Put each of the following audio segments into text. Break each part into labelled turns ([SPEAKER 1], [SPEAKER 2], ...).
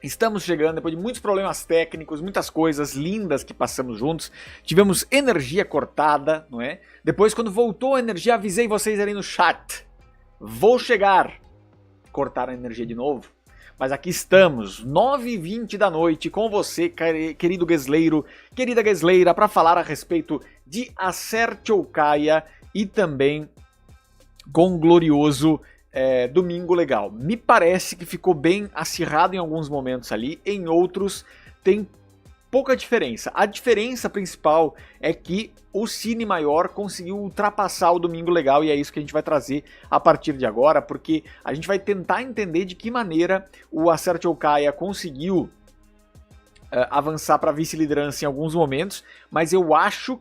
[SPEAKER 1] Estamos chegando depois de muitos problemas técnicos, muitas coisas lindas que passamos juntos. Tivemos energia cortada, não é? Depois, quando voltou a energia, avisei vocês ali no chat. Vou chegar. Cortaram a energia de novo. Mas aqui estamos, 9h20 da noite, com você, querido guesleiro, querida guesleira, para falar a respeito de Acerte ou Caia e também com o glorioso Domingo Legal. Me parece que ficou bem acirrado em alguns momentos ali, em outros tem pouca diferença. A diferença principal é que o Cine Maior conseguiu ultrapassar o Domingo Legal e é isso que a gente vai trazer a partir de agora, porque a gente vai tentar entender de que maneira o Acerte ou Caia conseguiu avançar para vice-liderança em alguns momentos, mas eu acho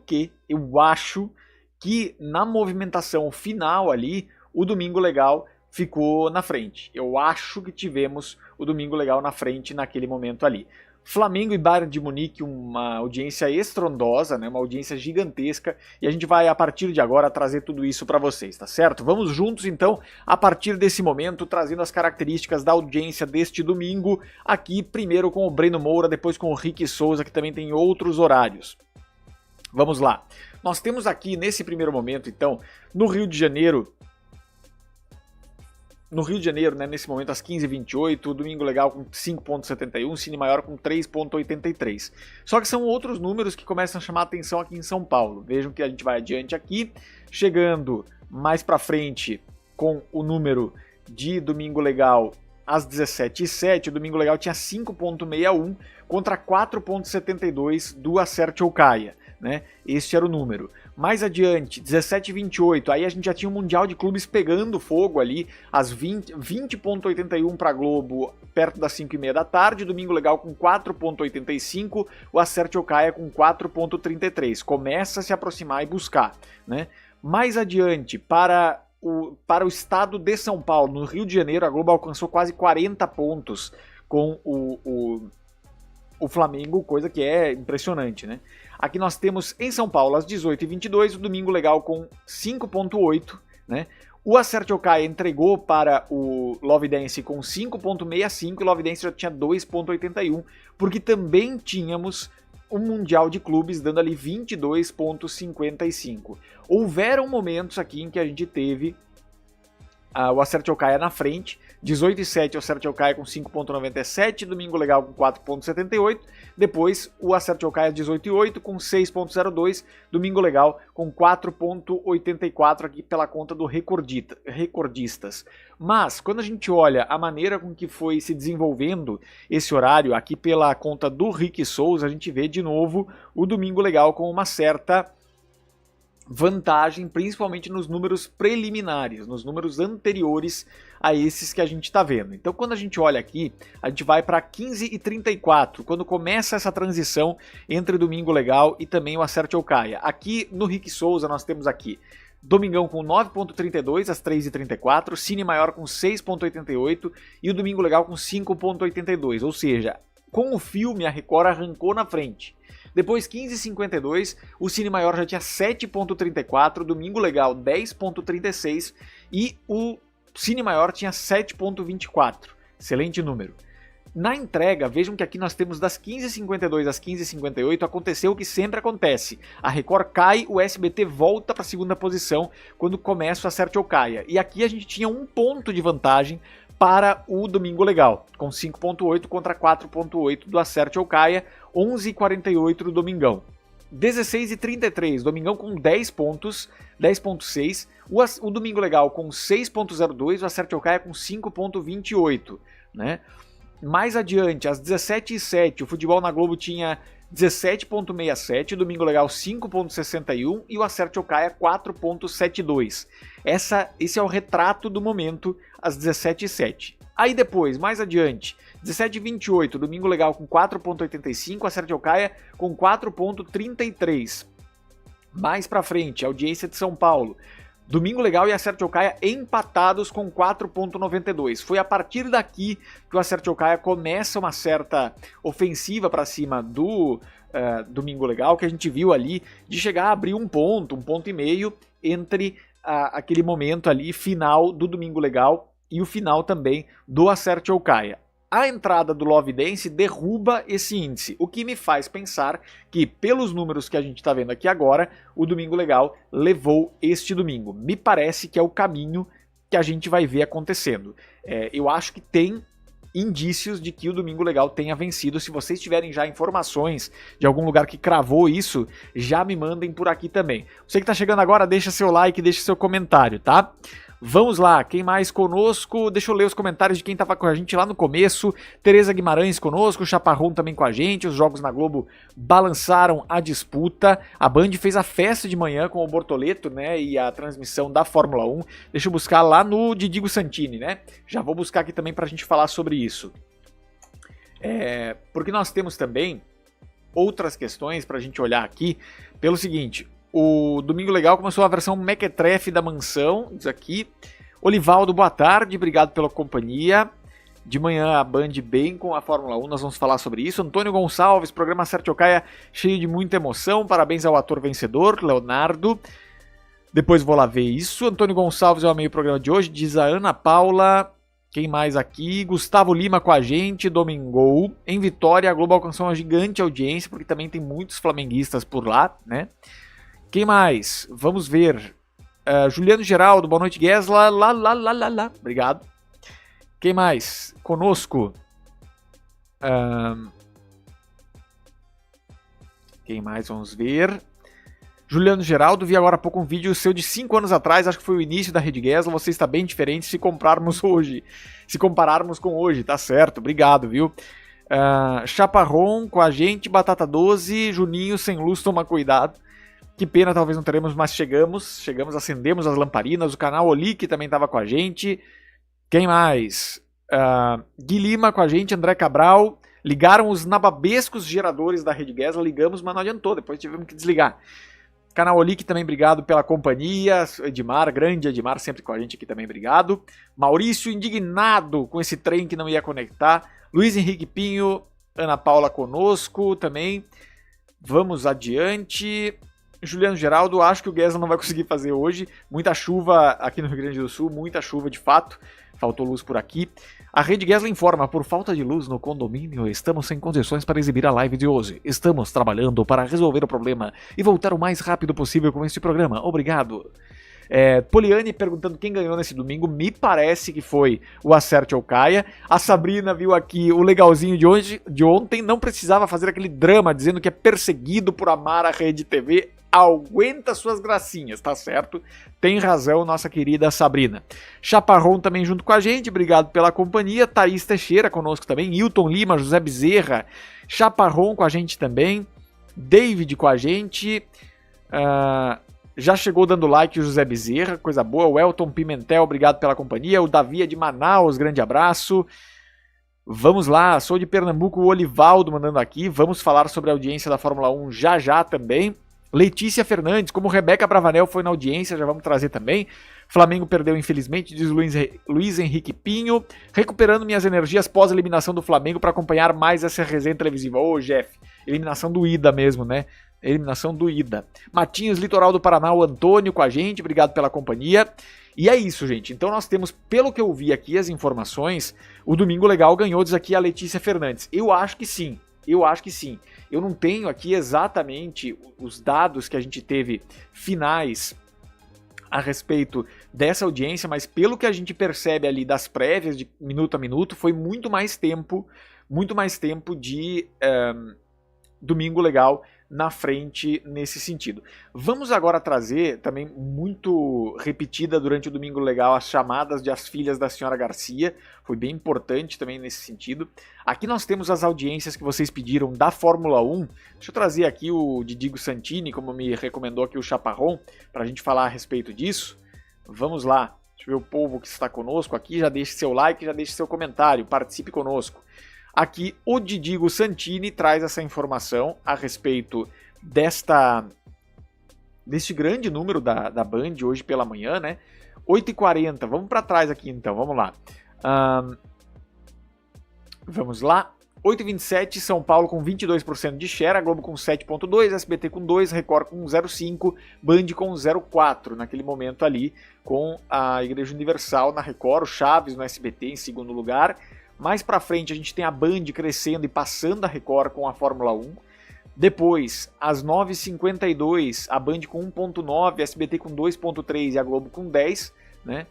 [SPEAKER 1] que na movimentação final ali, o Domingo Legal ficou na frente. Eu acho que tivemos o Domingo Legal na frente naquele momento ali. Flamengo e Bayern de Munique, uma audiência estrondosa, né? Uma audiência gigantesca, e a gente vai a partir de agora trazer tudo isso para vocês, tá certo? Vamos juntos então, a partir desse momento, trazendo as características da audiência deste domingo, aqui primeiro com o Breno Moura, depois com o Rick Souza, que também tem outros horários. Vamos lá. Nós temos aqui nesse primeiro momento, então, no Rio de Janeiro, né, nesse momento às 15h28, Domingo Legal com 5.71, Cine Maior com 3.83. Só que são outros números que começam a chamar a atenção aqui em São Paulo. Vejam que a gente vai adiante aqui, chegando mais pra frente com o número de Domingo Legal às 17h07, o Domingo Legal tinha 5.61 contra 4.72 do Acerte ou Caia, né? Este era o número. Mais adiante, 17h28, aí a gente já tinha o Mundial de Clubes pegando fogo ali, às 20.81 para Globo, perto das 5h30 da tarde, Domingo Legal com 4.85, o Acerte ou Caia com 4.33. Começa a se aproximar e buscar, né? Mais adiante, para o estado de São Paulo, no Rio de Janeiro, a Globo alcançou quase 40 pontos com o Flamengo, coisa que é impressionante, né? Aqui nós temos em São Paulo, às 18h22, o Domingo Legal com 5.8, né? O Acerte ou Caia entregou para o Love Dance com 5.65 e o Love Dance já tinha 2.81, porque também tínhamos o Mundial de Clubes dando ali 22.55. Houveram momentos aqui em que a gente teve o Acerte ou Caia na frente, 18h07 o Acerte ou Caia com 5.97, Domingo Legal com 4.78, depois o Acerte ou Caia 18h08 com 6.02, Domingo Legal com 4.84 aqui pela conta do Recordistas. Mas, quando a gente olha a maneira com que foi se desenvolvendo esse horário aqui pela conta do Rick Souza, a gente vê de novo o Domingo Legal com uma certa vantagem, principalmente nos números preliminares, nos números anteriores a esses que a gente está vendo. Então, quando a gente olha aqui, a gente vai para 15h34, quando começa essa transição entre Domingo Legal e também o Acerte ou Caia. Aqui no Rick Souza nós temos aqui Domingão com 9.32 às 3h34, Cine Maior com 6.88 e o Domingo Legal com 5.82, ou seja, com o filme a Record arrancou na frente. Depois, 15h52, o Cine Maior já tinha 7.34, Domingo Legal 10.36 e o Cine Maior tinha 7.24. Excelente número. Na entrega, vejam que aqui nós temos das 15h52 às 15h58, aconteceu o que sempre acontece. A Record cai, o SBT volta para a segunda posição quando começa o Acerte ou Caia. E aqui a gente tinha um ponto de vantagem para o Domingo Legal, com 5.8 contra 4.8 do Acerte ou Caia, 11h48 do Domingão. 16h33, Domingão com 10 pontos, 10.6, o Domingo Legal com 6.02, o Acerte ou Caia com 5.28, né? Mais adiante, às 17h07, o Futebol na Globo tinha 17.67, o Domingo Legal 5.61 e o Acerte ou Caia 4.72. Esse é o retrato do momento às 17h07. Aí depois, mais adiante, 17h28, Domingo Legal com 4.85, Acerte ou Caia com 4.33. Mais pra frente, audiência de São Paulo, Domingo Legal e Acerte ou Caia empatados com 4.92. Foi a partir daqui que o Acerte ou Caia começa uma certa ofensiva para cima do Domingo Legal, que a gente viu ali de chegar a abrir um ponto e meio entre aquele momento ali final do Domingo Legal e o final também do Acerte ou Caia. a entrada do Love Dance derruba esse índice, o que me faz pensar que, pelos números que a gente está vendo aqui agora, o Domingo Legal levou este domingo. Me parece que é o caminho que a gente vai ver acontecendo. Eu acho que tem indícios de que o Domingo Legal tenha vencido. Se vocês tiverem já informações de algum lugar que cravou isso, já me mandem por aqui também. Você que está chegando agora, deixa seu like, deixa seu comentário, tá? Vamos lá, quem mais conosco? Deixa eu ler os comentários de quem estava com a gente lá no começo. Tereza Guimarães conosco, Chaparrão também com a gente. Os jogos na Globo balançaram a disputa. A Band fez a festa de manhã com o Bortoleto, né? E a transmissão da Fórmula 1. Deixa eu buscar lá no Didigo Santini, né? Já vou buscar aqui também para a gente falar sobre isso. Porque nós temos também outras questões para a gente olhar aqui. Pelo seguinte... O Domingo Legal começou a versão mequetrefe da mansão, diz aqui. Olivaldo, boa tarde, obrigado pela companhia. De manhã a Band bem com a Fórmula 1, nós vamos falar sobre isso. Antônio Gonçalves, programa Acerte ou Caia, cheio de muita emoção. Parabéns ao ator vencedor, Leonardo. Depois vou lá ver isso. Antônio Gonçalves, eu amei o programa de hoje, diz a Ana Paula. Quem mais aqui? Gustavo Lima com a gente, Domingou. Em Vitória, a Globo alcançou uma gigante audiência, porque também tem muitos flamenguistas por lá, né? Quem mais? Vamos ver. Juliano Geraldo, boa noite, Guesla. Lá. Obrigado. Quem mais? Conosco. Quem mais? Vamos ver. Juliano Geraldo, vi agora há pouco um vídeo seu de 5 anos atrás, acho que foi o início da Rede Guesla. Você está bem diferente se compararmos com hoje, tá certo. Obrigado, viu? Chaparrão com a gente, Batata 12, Juninho sem luz, toma cuidado. Que pena, talvez não teremos, mas chegamos, acendemos as lamparinas, o canal Olic também estava com a gente. Quem mais? Gui Lima com a gente, André Cabral. Ligaram os nababescos geradores da Rede Guesla, ligamos, mas não adiantou, depois tivemos que desligar. Canal Olic também, obrigado pela companhia. Edmar, grande Edmar, sempre com a gente aqui também, obrigado. Maurício, indignado com esse trem que não ia conectar. Luiz Henrique Pinho, Ana Paula conosco também. Vamos adiante. Juliano Geraldo, acho que o Guesla não vai conseguir fazer hoje. Muita chuva aqui no Rio Grande do Sul, muita chuva de fato. Faltou luz por aqui. A Rede Guesla informa, por falta de luz no condomínio, estamos sem condições para exibir a live de hoje. Estamos trabalhando para resolver o problema e voltar o mais rápido possível com este programa. Obrigado. Poliane perguntando quem ganhou nesse domingo, me parece que foi o Acerte ou Caia. A Sabrina viu aqui o legalzinho de ontem, não precisava fazer aquele drama dizendo que é perseguido por amar a Rede TV. Aguenta suas gracinhas, tá certo? Tem razão, nossa querida Sabrina. Chaparrão também junto com a gente, obrigado pela companhia. Thaís Teixeira conosco também, Hilton Lima, José Bezerra, Chaparrão com a gente também, David com a gente, já chegou dando like o José Bezerra, coisa boa. O Elton Pimentel, obrigado pela companhia. O Davi é de Manaus, grande abraço. Vamos lá, sou de Pernambuco, o Olivaldo mandando aqui. Vamos falar sobre a audiência da Fórmula 1 já também. Letícia Fernandes, como Rebeca Bravanel foi na audiência, já vamos trazer também. Flamengo perdeu infelizmente, diz Luiz Henrique Pinho. Recuperando minhas energias pós-eliminação do Flamengo para acompanhar mais essa resenha televisiva. Ô, Jeff, eliminação doída mesmo, né? Eliminação doída. Matinhos, Litoral do Paraná, o Antônio com a gente, obrigado pela companhia. E é isso, gente. Então nós temos, pelo que eu vi aqui, as informações, o Domingo Legal ganhou, diz aqui a Letícia Fernandes. Eu acho que sim. Eu não tenho aqui exatamente os dados que a gente teve finais a respeito dessa audiência, mas pelo que a gente percebe ali das prévias de minuto a minuto, foi muito mais tempo de Domingo Legal na frente nesse sentido. Vamos agora trazer também muito repetida durante o Domingo Legal as chamadas de As Filhas da Senhora Garcia, foi bem importante também nesse sentido. Aqui nós temos as audiências que vocês pediram da Fórmula 1, deixa eu trazer aqui o Didigo Santini, como me recomendou aqui o Chaparrão, para a gente falar a respeito disso. Vamos lá, deixa eu ver o povo que está conosco aqui, já deixe seu like, já deixe seu comentário, participe conosco. Aqui o Didigo Santini traz essa informação a respeito deste grande número da Band hoje pela manhã, né? 8h40, vamos para trás aqui então, vamos lá. Vamos lá. 8h27, São Paulo com 22% de share, a Globo com 7.2%, SBT com 2%, Record com 0.5%, Band com 0.4%, naquele momento ali, com a Igreja Universal na Record, o Chaves no SBT em segundo lugar, Mais pra frente a gente tem a Band crescendo e passando a Record com a Fórmula 1. Depois, às 9h52, a Band com 1.9, a SBT com 2.3 e a Globo com 10, né?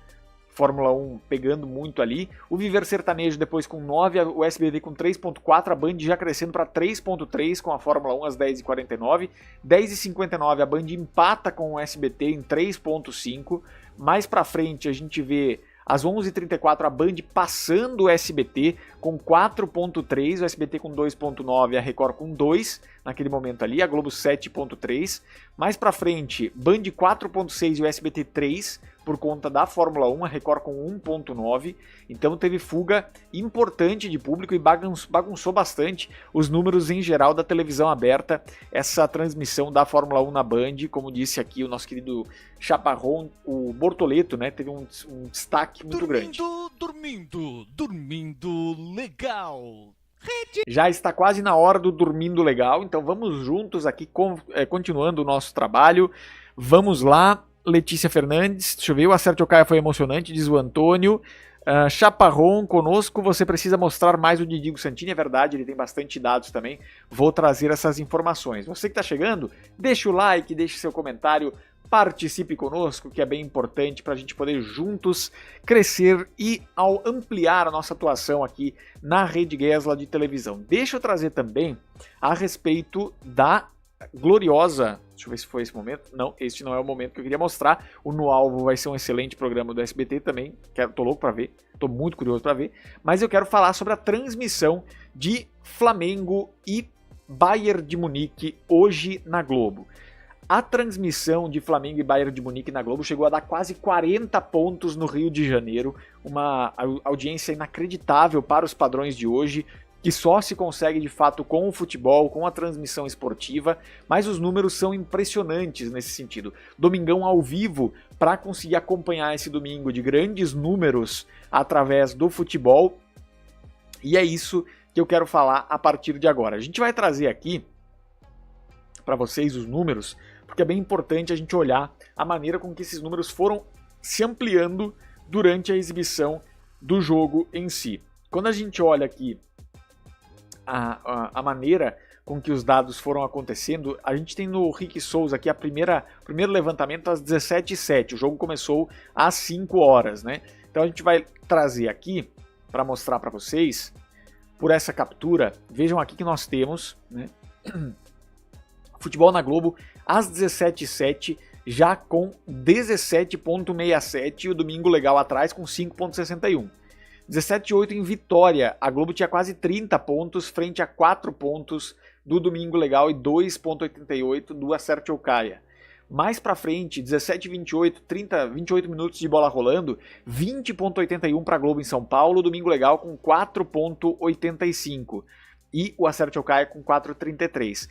[SPEAKER 1] Fórmula 1 pegando muito ali. O Viver Sertanejo depois com 9, o SBT com 3.4, a Band já crescendo para 3.3 com a Fórmula 1 às 10h49. 10h59 a Band empata com o SBT em 3.5. Mais pra frente a gente vê às 11h34 a Band passando o SBT com 4.3, o SBT com 2.9, a Record com 2 naquele momento ali, a Globo 7.3. Mais pra frente, Band 4.6 e o SBT 3 por conta da Fórmula 1, a Record com 1.9. Então teve fuga importante de público e bagunçou bastante os números em geral da televisão aberta, essa transmissão da Fórmula 1 na Band. Como disse aqui o nosso querido Chaparrão, o Bortoleto, né, teve um destaque muito grande.
[SPEAKER 2] Dormindo legal.
[SPEAKER 1] Já está quase na hora do dormindo legal, então vamos juntos aqui, continuando o nosso trabalho. Vamos lá, Letícia Fernandes, deixa eu ver, o Acerte ou Caia foi emocionante, diz o Antônio. Chaparrão conosco, você precisa mostrar mais o Didigo Santini, é verdade, ele tem bastante dados também, vou trazer essas informações. Você que está chegando, deixa o like, deixe seu comentário, participe conosco, que é bem importante para a gente poder juntos crescer e ao ampliar a nossa atuação aqui na Rede Gesla de televisão. Deixa eu trazer também a respeito da gloriosa... Deixa eu ver se foi esse momento. Não, este não é o momento que eu queria mostrar. O No Alvo vai ser um excelente programa do SBT também. Tô louco para ver. Tô muito curioso para ver. Mas eu quero falar sobre a transmissão de Flamengo e Bayern de Munique hoje na Globo. A transmissão de Flamengo e Bayern de Munique na Globo chegou a dar quase 40 pontos no Rio de Janeiro. Uma audiência inacreditável para os padrões de hoje, que só se consegue de fato com o futebol, com a transmissão esportiva, mas os números são impressionantes nesse sentido. Domingão ao vivo, para conseguir acompanhar esse domingo de grandes números através do futebol, e é isso que eu quero falar a partir de agora. A gente vai trazer aqui para vocês os números, porque é bem importante a gente olhar a maneira com que esses números foram se ampliando durante a exibição do jogo em si. Quando a gente olha aqui a maneira com que os dados foram acontecendo, a gente tem no Rick Souza aqui o primeiro levantamento às 17h07, o jogo começou às 5 horas, né? Então a gente vai trazer aqui para mostrar para vocês, por essa captura, vejam aqui que nós temos, né? Futebol na Globo às 17h07, já com 17.67 e o Domingo Legal atrás com 5.61. 17h08 em Vitória, a Globo tinha quase 30 pontos frente a 4 pontos do Domingo Legal e 2.88 do Acerte ou Caia. Mais pra frente, 17h28, 28 minutos de bola rolando, 20.81 para a Globo em São Paulo, Domingo Legal com 4.85 e o Acerte ou Caia com 4.33.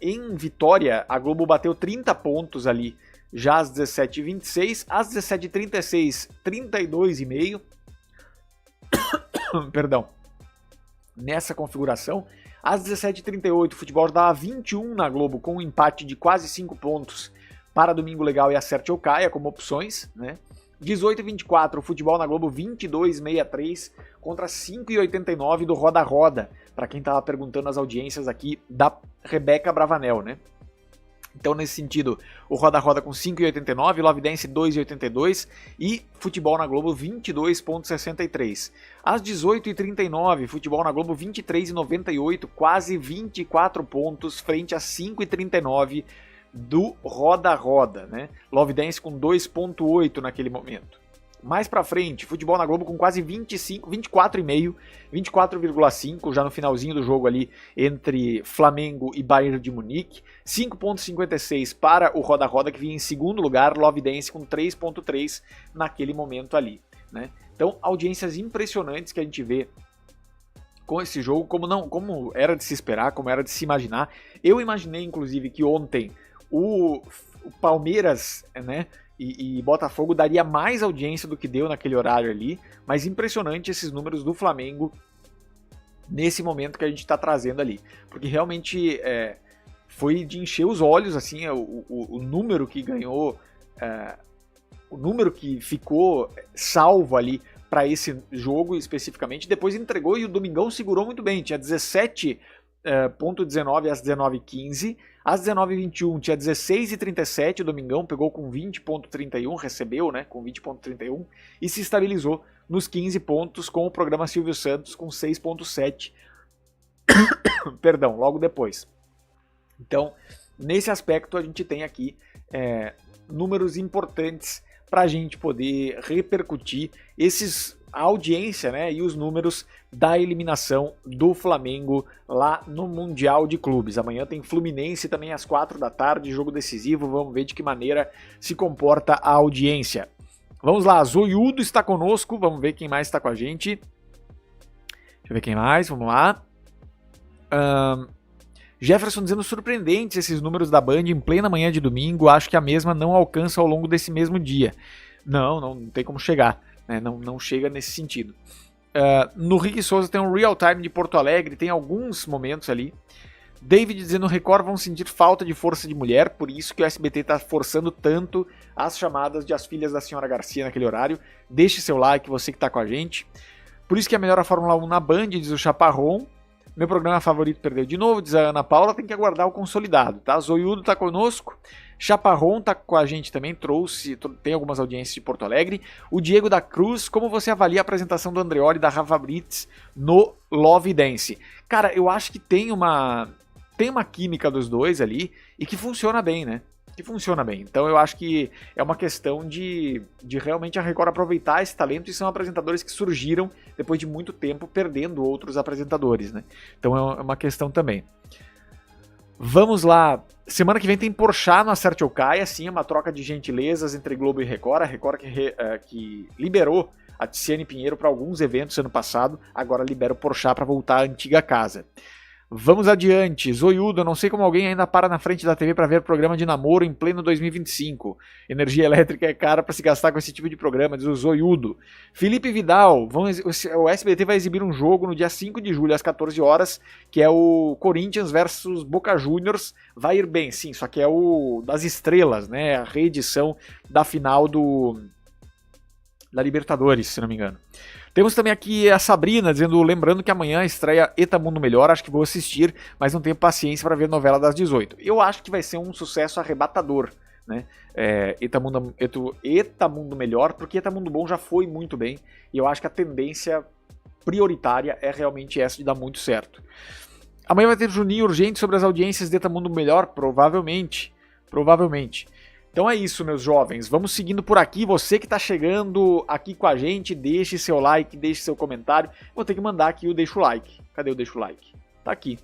[SPEAKER 1] Em Vitória, a Globo bateu 30 pontos ali já às 17h26, às 17h36, 32,5. Perdão, nessa configuração, às 17h38 o futebol dava 21 na Globo com um empate de quase 5 pontos para Domingo Legal e Acerte ou Caia como opções, né? 18h24 o futebol na Globo 22,63 contra 5,89 do Roda Roda, para quem estava perguntando as audiências aqui da Rebeca Bravanel, né? Então, nesse sentido, o Roda Roda com 5,89, Love Dance 2,82 e Futebol na Globo 22,63. Às 18h39, Futebol na Globo 23,98, quase 24 pontos frente a 5,39 do Roda Roda, né? Love Dance com 2,8 naquele momento. Mais pra frente, Futebol na Globo com quase 25, 24,5, 24,5 já no finalzinho do jogo ali entre Flamengo e Bayern de Munique, 5,56 para o Roda Roda que vinha em segundo lugar, Love Dance com 3,3 naquele momento ali, né? Então, audiências impressionantes que a gente vê com esse jogo, como era de se esperar, como era de se imaginar. Eu imaginei inclusive que ontem o Palmeiras, né, e Botafogo daria mais audiência do que deu naquele horário ali, mas impressionante esses números do Flamengo nesse momento que a gente está trazendo ali, porque realmente foi de encher os olhos, assim, o número que ganhou, o número que ficou salvo ali para esse jogo especificamente, depois entregou e o Domingão segurou muito bem, tinha 17,19 às 19h15, às 19h21 tinha 16,37, o Domingão pegou com 20,31, recebeu, né, com 20,31 e se estabilizou nos 15 pontos com o programa Silvio Santos com 6,7, perdão, logo depois. Então, nesse aspecto a gente tem aqui números importantes para a gente poder repercutir a audiência, né, e os números da eliminação do Flamengo lá no Mundial de Clubes. Amanhã tem Fluminense também às 4 da tarde, jogo decisivo, vamos ver de que maneira se comporta a audiência. Vamos lá, Zoiudo está conosco, vamos ver quem mais está com a gente. Deixa eu ver quem mais, vamos lá. Jefferson dizendo surpreendentes esses números da Band em plena manhã de domingo, acho que a mesma não alcança ao longo desse mesmo dia. Não tem como chegar, né? Não chega nesse sentido. No Rick Souza tem um real time de Porto Alegre, tem alguns momentos ali. David dizendo Record vão sentir falta de força de mulher, por isso que o SBT está forçando tanto as chamadas de As Filhas da Senhora Garcia naquele horário. Deixe seu like, você que está com a gente. Por isso que é melhor a Fórmula 1 na Band, diz o Chaparron. Meu programa favorito perdeu de novo, diz a Ana Paula, tem que aguardar o consolidado, tá? Zoiudo tá conosco, Chaparron tá com a gente também, tem algumas audiências de Porto Alegre. O Diego da Cruz, como você avalia a apresentação do Andreoli e da Rafa Brits no Love Dance? Cara, eu acho que tem uma química dos dois ali e que funciona bem, né? Que funciona bem. Então eu acho que é uma questão de realmente a Record aproveitar esse talento, e são apresentadores que surgiram depois de muito tempo perdendo outros apresentadores, né? Então é uma questão também. Vamos lá. Semana que vem tem Porchat no Acerte ou Caia, sim, uma troca de gentilezas entre Globo e Record. A Record que liberou a Tiziane Pinheiro para alguns eventos ano passado, agora libera o Porchat para voltar à antiga casa. Vamos adiante, Zoiudo, eu não sei como alguém ainda para na frente da TV para ver programa de namoro em pleno 2025. Energia elétrica é cara para se gastar com esse tipo de programa, diz o Zoiudo. Felipe Vidal, o SBT vai exibir um jogo no dia 5 de julho às 14 horas, que é o Corinthians versus Boca Juniors. Vai ir bem, sim, só que é o das estrelas, né? A reedição da final da Libertadores, se não me engano. Temos também aqui a Sabrina lembrando que amanhã estreia Eta Mundo Melhor, acho que vou assistir, mas não tenho paciência para ver novela das 18. Eu acho que vai ser um sucesso arrebatador, né? Eta Mundo Melhor, porque Eta Mundo Bom já foi muito bem, e eu acho que a tendência prioritária é realmente essa de dar muito certo. Amanhã vai ter Juninho Urgente sobre as audiências de Eta Mundo Melhor, provavelmente. Então é isso, meus jovens, vamos seguindo por aqui. Você que está chegando aqui com a gente, deixe seu like, deixe seu comentário. Vou ter que mandar aqui o deixa o like. Cadê o deixa o like? Tá aqui.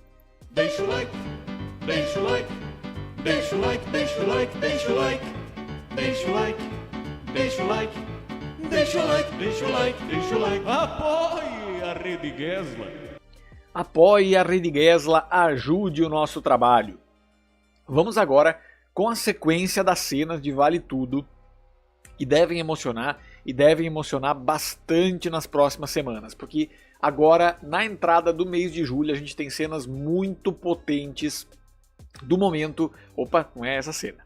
[SPEAKER 2] Deixa o like, deixa o like, deixa o like, deixa o like, deixa o like, deixa o like, deixa o like, deixa o like, deixa o like, deixa o like. Apoie a Rede Gesla.
[SPEAKER 1] Apoie a Rede Gesla, ajude o nosso trabalho. Vamos agora com a sequência das cenas de Vale Tudo, que devem emocionar bastante nas próximas semanas, porque agora, na entrada do mês de julho, a gente tem cenas muito potentes do momento. Opa, não é essa cena.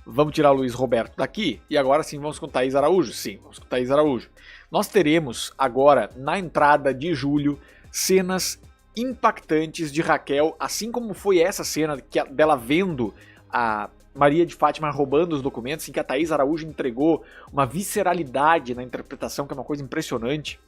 [SPEAKER 1] Vamos tirar o Luiz Roberto daqui, e agora sim vamos com Thaís Araújo? Sim, vamos com Thaís Araújo. Nós teremos agora, na entrada de julho, cenas impactantes de Raquel, assim como foi essa cena dela vendo a Maria de Fátima roubando os documentos, em que a Thaís Araújo entregou uma visceralidade na interpretação, que é uma coisa impressionante.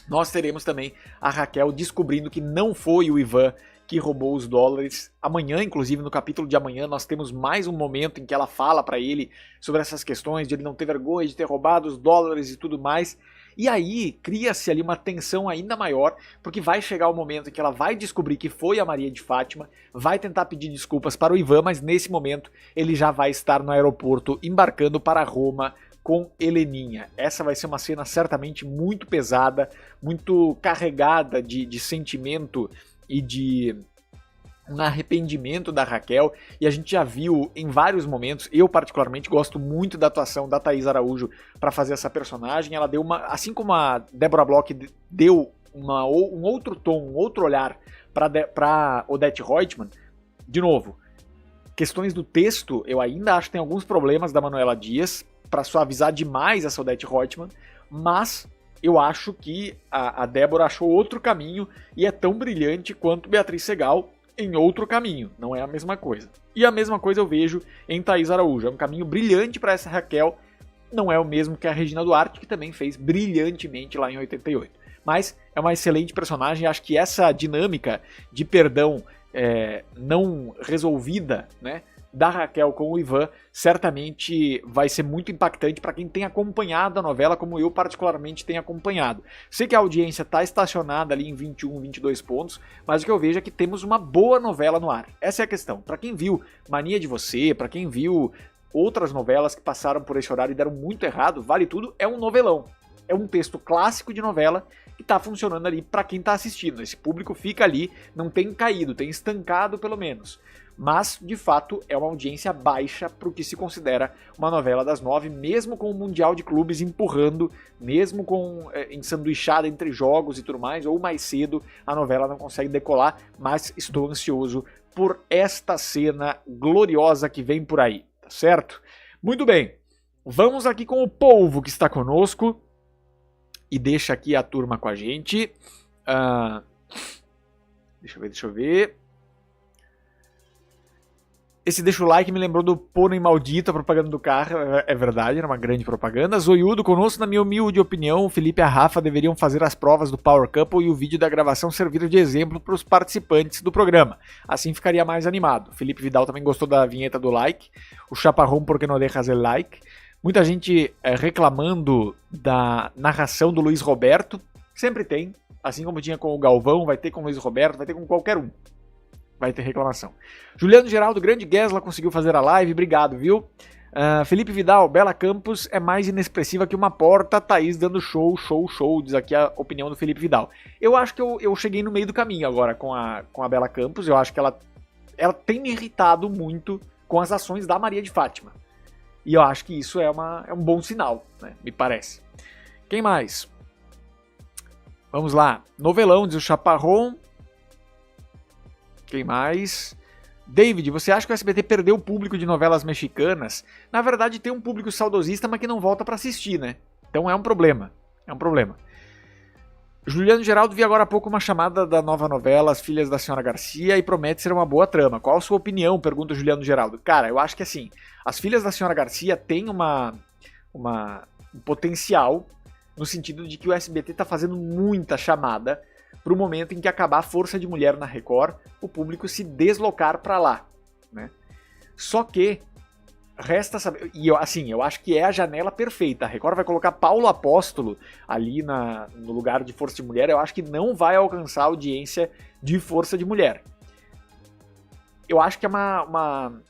[SPEAKER 1] Nós teremos também a Raquel descobrindo que não foi o Ivan que roubou os dólares. Amanhã, inclusive, no capítulo de amanhã, nós temos mais um momento em que ela fala para ele sobre essas questões de ele não ter vergonha de ter roubado os dólares e tudo mais. E aí cria-se ali uma tensão ainda maior, porque vai chegar o momento em que ela vai descobrir que foi a Maria de Fátima, vai tentar pedir desculpas para o Ivan, mas nesse momento ele já vai estar no aeroporto embarcando para Roma com Heleninha. Essa vai ser uma cena certamente muito pesada, muito carregada de sentimento e de um arrependimento da Raquel, e a gente já viu em vários momentos. Eu particularmente gosto muito da atuação da Thaís Araújo para fazer essa personagem. Ela deu assim como a Débora Bloch deu um outro tom, um outro olhar para Odete Roitman. De novo, questões do texto, eu ainda acho que tem alguns problemas da Manuela Dias para suavizar demais essa Odete Roitman, mas eu acho que a Débora achou outro caminho e é tão brilhante quanto Beatriz Segal em outro caminho, não é a mesma coisa. E a mesma coisa eu vejo em Thaís Araújo, é um caminho brilhante para essa Raquel, não é o mesmo que a Regina Duarte, que também fez brilhantemente lá em 88. Mas é uma excelente personagem, acho que essa dinâmica de perdão não resolvida, né, da Raquel com o Ivan, certamente vai ser muito impactante para quem tem acompanhado a novela, como eu particularmente tenho acompanhado. Sei que a audiência está estacionada ali em 21, 22 pontos, mas o que eu vejo é que temos uma boa novela no ar. Essa é a questão. Para quem viu Mania de Você, para quem viu outras novelas que passaram por esse horário e deram muito errado, Vale Tudo é um novelão. É um texto clássico de novela que está funcionando ali para quem está assistindo. Esse público fica ali, não tem caído, tem estancado pelo menos. Mas, de fato, é uma audiência baixa para o que se considera uma novela das 9, mesmo com o Mundial de Clubes empurrando, mesmo com ensanduichada entre jogos e tudo mais, ou mais cedo, a novela não consegue decolar, mas estou ansioso por esta cena gloriosa que vem por aí, tá certo? Muito bem, vamos aqui com o povo que está conosco, e deixa aqui a turma com a gente. Deixa eu ver. Esse deixa o like me lembrou do Pônei Maldito, a propaganda do carro, é verdade, era uma grande propaganda. Zoiudo conosco, na minha humilde opinião, o Felipe e a Rafa deveriam fazer as provas do Power Couple e o vídeo da gravação servir de exemplo para os participantes do programa. Assim ficaria mais animado. O Felipe Vidal também gostou da vinheta do like. O Chaparrão, porque não deixa fazer like. Muita gente reclamando da narração do Luiz Roberto. Sempre tem, assim como tinha com o Galvão, vai ter com o Luiz Roberto, vai ter com qualquer um. Vai ter reclamação. Juliano Geraldo, grande Gesla, conseguiu fazer a live, obrigado, viu? Felipe Vidal, Bela Campos é mais inexpressiva que uma porta, Thaís dando show, diz aqui a opinião do Felipe Vidal. Eu acho que eu cheguei no meio do caminho agora com a Bela Campos, eu acho que ela tem me irritado muito com as ações da Maria de Fátima. E eu acho que isso é um bom sinal, né, me parece. Quem mais? Vamos lá, novelão, diz o Chaparrão. Quem mais? David, você acha que o SBT perdeu o público de novelas mexicanas? Na verdade, tem um público saudosista, mas que não volta para assistir, né? Então é um problema. Juliano Geraldo, vi agora há pouco uma chamada da nova novela As Filhas da Senhora Garcia e promete ser uma boa trama. Qual a sua opinião? Pergunta o Juliano Geraldo. Cara, eu acho que assim, As Filhas da Senhora Garcia tem um potencial no sentido de que o SBT está fazendo muita chamada para o momento em que acabar a Força de Mulher na Record, o público se deslocar para lá, né? Só que resta saber, e eu acho que é a janela perfeita. A Record vai colocar Paulo Apóstolo ali no lugar de Força de Mulher, eu acho que não vai alcançar a audiência de Força de Mulher. Eu acho que é uma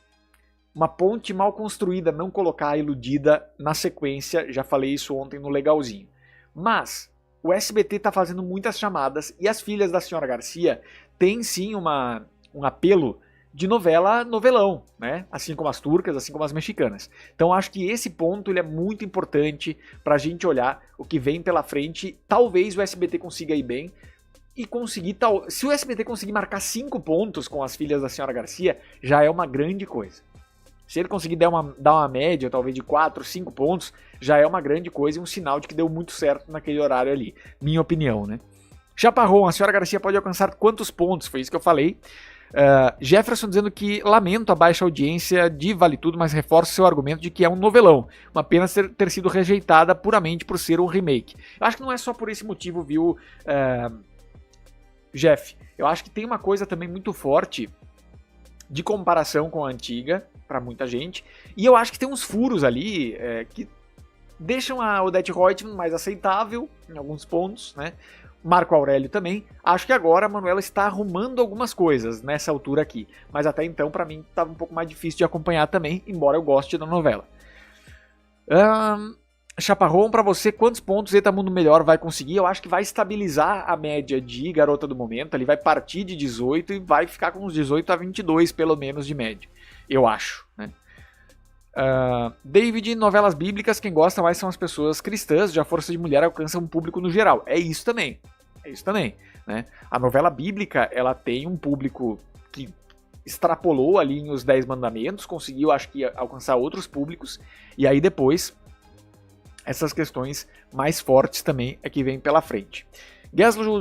[SPEAKER 1] ponte mal construída não colocar a Iludida na sequência, já falei isso ontem no Legalzinho. Mas o SBT está fazendo muitas chamadas e As Filhas da Senhora Garcia tem sim um apelo de novelão, né? Assim como as turcas, assim como as mexicanas. Então acho que esse ponto ele é muito importante para a gente olhar o que vem pela frente. Talvez o SBT consiga ir bem e conseguir... Se o SBT conseguir marcar 5 pontos com As Filhas da Senhora Garcia, já é uma grande coisa. Se ele conseguir dar uma média, talvez de 4, 5 pontos, já é uma grande coisa e um sinal de que deu muito certo naquele horário ali. Minha opinião, né? Chaparrão, a Senhora Garcia pode alcançar quantos pontos? Foi isso que eu falei. Jefferson dizendo que lamento a baixa audiência de Vale Tudo, mas reforça seu argumento de que é um novelão. Uma pena ter sido rejeitada puramente por ser um remake. Eu acho que não é só por esse motivo, viu, Jeff? Eu acho que tem uma coisa também muito forte de comparação com a antiga, para muita gente, e eu acho que tem uns furos ali que deixam a Odete Roitman mais aceitável em alguns pontos, né? Marco Aurélio também. Acho que agora a Manuela está arrumando algumas coisas nessa altura aqui, mas até então para mim estava um pouco mais difícil de acompanhar também, embora eu goste da novela. Chaparrão, para você, quantos pontos Eta Mundo Melhor vai conseguir? Eu acho que vai estabilizar a média de Garota do Momento, ele vai partir de 18 e vai ficar com uns 18 a 22 pelo menos de média, eu acho, né? David, novelas bíblicas, quem gosta mais são as pessoas cristãs, já Força de Mulher alcança um público no geral. É isso também, né? A novela bíblica, ela tem um público que extrapolou ali em Os 10 Mandamentos, conseguiu, acho que, alcançar outros públicos, e aí depois essas questões mais fortes também é que vem pela frente.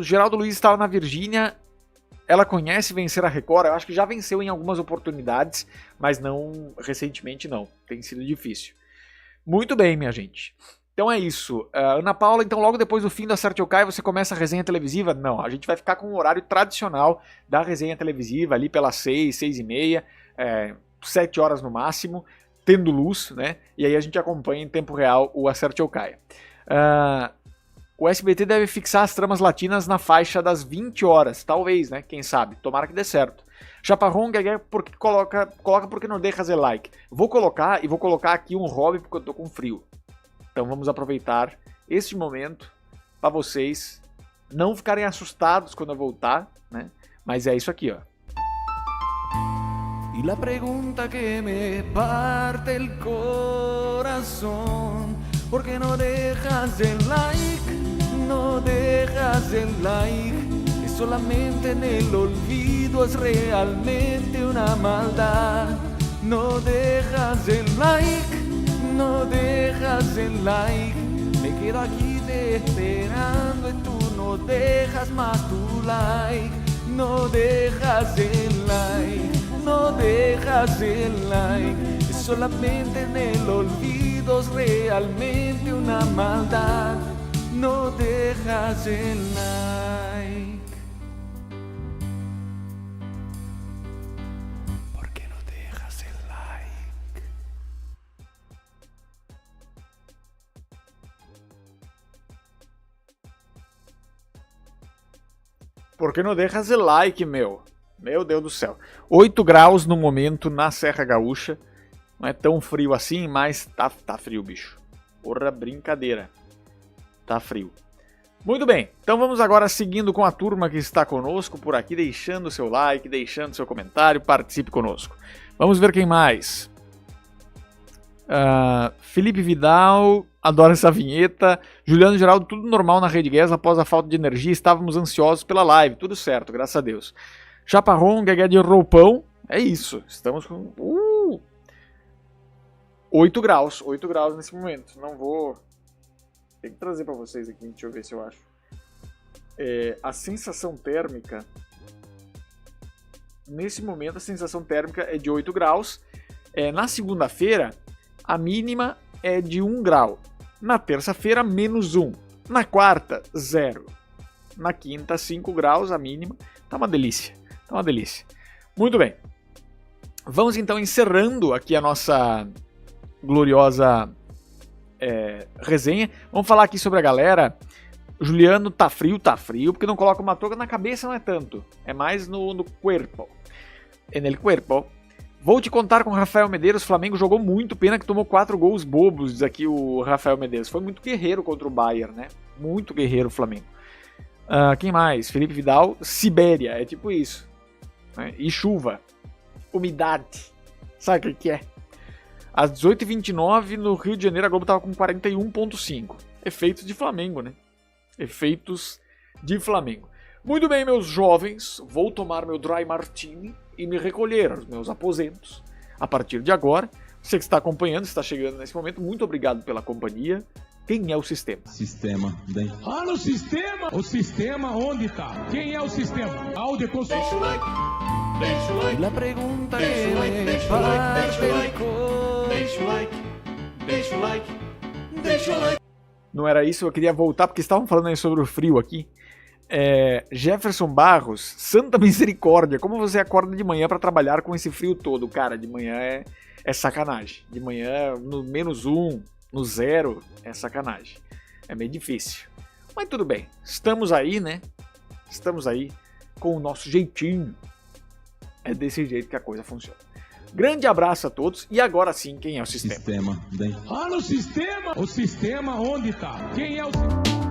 [SPEAKER 1] Geraldo Luiz estava na Virgínia. Ela conhece vencer a Record? Eu acho que já venceu em algumas oportunidades, mas não recentemente não. Tem sido difícil. Muito bem, minha gente. Então é isso. Ana Paula, então logo depois do fim da Acerte ou Caia, você começa a resenha televisiva? Não, a gente vai ficar com o horário tradicional da resenha televisiva, ali pelas 6, 6h30, 7 horas no máximo, tendo luz, né? E aí a gente acompanha em tempo real o Acerte ou Caia. O SBT deve fixar as tramas latinas na faixa das 20 horas, talvez, né? Quem sabe? Tomara que dê certo. Chaparrón, porque coloca porque não deixa fazer like. Vou colocar aqui um hobby porque eu tô com frio. Então vamos aproveitar este momento para vocês não ficarem assustados quando eu voltar, né? Mas é isso aqui, ó.
[SPEAKER 2] Y la pregunta que me parte el corazón, ¿por qué no dejas el like? No dejas el like, que solamente en el olvido es realmente una maldad. No dejas el like, no dejas el like, me quedo aquí te esperando y tú no dejas más tu like. No dejas el like, no dejas el like, es solamente en el olvido es realmente una maldad. No dejas el like. ¿Por qué no dejas el like?
[SPEAKER 1] Por que não deixas o like, meu? Meu Deus do céu. 8 graus no momento na Serra Gaúcha. Não é tão frio assim, mas tá frio, bicho. Porra, brincadeira. Tá frio. Muito bem, então vamos agora seguindo com a turma que está conosco por aqui, deixando seu like, deixando seu comentário, participe conosco. Vamos ver quem mais. Felipe Vidal, adoro essa vinheta. Juliano Geraldo, tudo normal na Rede Guess após a falta de energia, estávamos ansiosos pela live, tudo certo, graças a Deus. Chaparrón, Guegué de roupão, é isso, estamos com 8 graus nesse momento, não vou... Tem que trazer para vocês aqui, deixa eu ver se eu acho. A sensação térmica, nesse momento a sensação térmica é de 8 graus. Na segunda-feira, a mínima é de 1 grau. Na terça-feira, menos 1. Na quarta, 0. Na quinta, 5 graus, a mínima. Tá uma delícia, tá uma delícia. Muito bem. Vamos então encerrando aqui a nossa gloriosa resenha. Vamos falar aqui sobre a galera. Juliano, tá frio, porque não coloca uma touca na cabeça, não é tanto. É mais no corpo. En el cuerpo. Vou te contar com o Rafael Medeiros. O Flamengo jogou muito, pena que tomou 4 gols bobos, diz aqui o Rafael Medeiros. Foi muito guerreiro contra o Bayern, né? Muito guerreiro o Flamengo. Quem mais? Felipe Vidal. Sibéria, é tipo isso. Né? E chuva. Umidade. Sabe o que é? Às 18h29, no Rio de Janeiro, a Globo estava com 41,5. Efeitos de Flamengo, né? Efeitos de Flamengo. Muito bem, meus jovens. Vou tomar meu Dry Martini e me recolher aos meus aposentos. A partir de agora, você que está acompanhando, está chegando nesse momento, muito obrigado pela companhia. Quem é o sistema?
[SPEAKER 3] Sistema. No sistema! O sistema onde está? Quem é o sistema? Áudio
[SPEAKER 2] Deixa o like, deixa o like. La pergunta deixa o like, deixa o like, deixa o like. Deixa o like, deixa o like, deixa o like.
[SPEAKER 1] Não era isso, eu queria voltar, porque estavam falando aí sobre o frio aqui. Jefferson Barros, santa misericórdia, como você acorda de manhã para trabalhar com esse frio todo? Cara, de manhã é sacanagem. De manhã, no menos 1, no 0, é sacanagem. É meio difícil. Mas tudo bem, estamos aí, né? Estamos aí com o nosso jeitinho. É desse jeito que a coisa funciona. Grande abraço a todos. E agora sim, quem é o sistema?
[SPEAKER 3] Sistema. No sistema! O sistema onde está? Quem é o sistema?